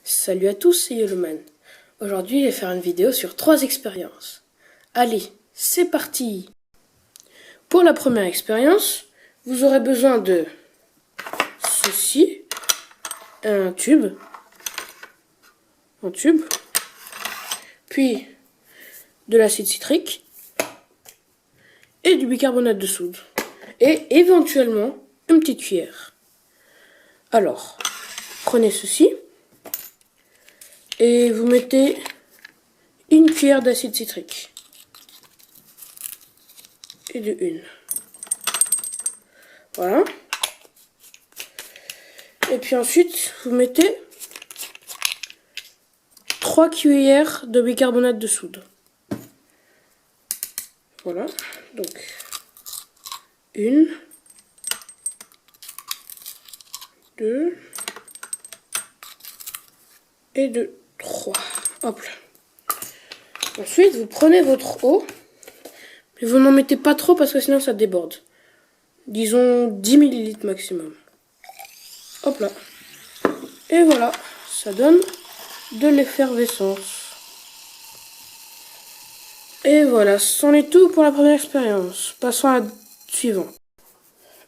Salut à tous, c'est Yellowman. Aujourd'hui, je vais faire une vidéo sur 3 expériences. Allez, c'est parti! Pour la première expérience, vous aurez besoin de ceci, un tube, puis de l'acide citrique et du bicarbonate de soude, et éventuellement une petite cuillère. Alors, prenez ceci et vous mettez une cuillère d'acide citrique et de une. Voilà. Et puis ensuite, vous mettez 3 cuillères de bicarbonate de soude. Voilà. Donc, 1, 2 et 2, 3. Hop là. Ensuite, vous prenez votre eau, mais vous n'en mettez pas trop parce que sinon ça déborde. Disons 10 ml maximum. Hop là. Et voilà, ça donne de l'effervescence. Et voilà, c'en est tout pour la première expérience. Passons à la suivante.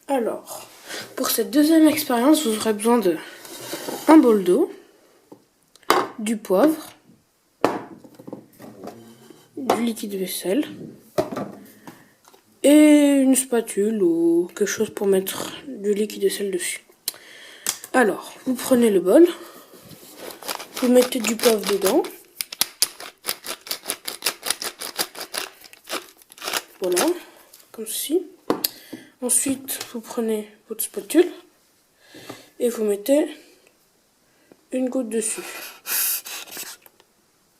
Alors, pour cette deuxième expérience, vous aurez besoin de un bol d'eau, du poivre, du liquide vaisselle et une spatule ou quelque chose pour mettre du liquide vaisselle dessus. Alors, vous prenez le bol, vous mettez du poivre dedans. Voilà, comme ceci. Ensuite, vous prenez votre spatule et vous mettez une goutte dessus.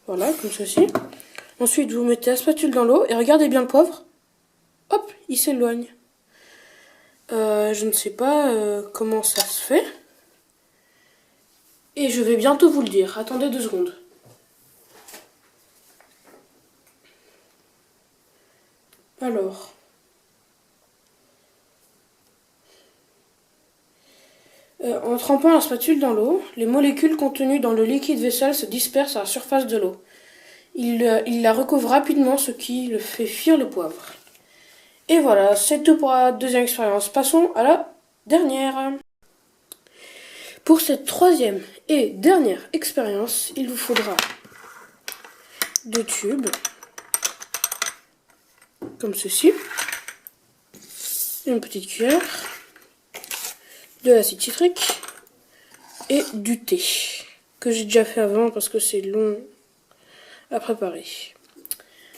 Voilà, comme ceci. Ensuite, vous mettez la spatule dans l'eau et regardez bien le poivre. Hop, il s'éloigne. Je ne sais pas comment ça se fait. Et je vais bientôt vous le dire. Attendez 2 secondes. Alors. En trempant la spatule dans l'eau, les molécules contenues dans le liquide vaisselle se dispersent à la surface de l'eau. Il la recouvre rapidement, ce qui le fait fuir le poivre. Et voilà, c'est tout pour la deuxième expérience. Passons à la dernière. Pour cette troisième et dernière expérience, il vous faudra 2 tubes, comme ceci, une petite cuillère, de l'acide citrique et du thé, que j'ai déjà fait avant parce que c'est long à préparer.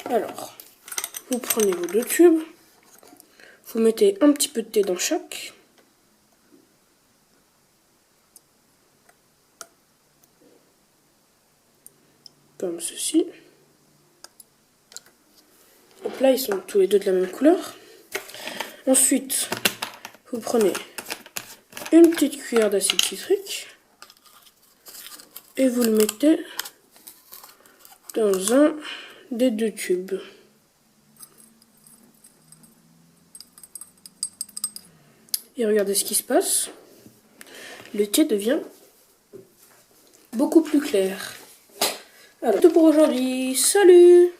Alors, vous prenez vos 2 tubes, vous mettez un petit peu de thé dans chaque. Comme ceci. Donc là, ils sont tous les deux de la même couleur. Ensuite, vous prenez une petite cuillère d'acide citrique et vous le mettez dans un des 2 tubes. Et regardez ce qui se passe. Le thé devient beaucoup plus clair. Alors, c'est tout pour aujourd'hui. Salut!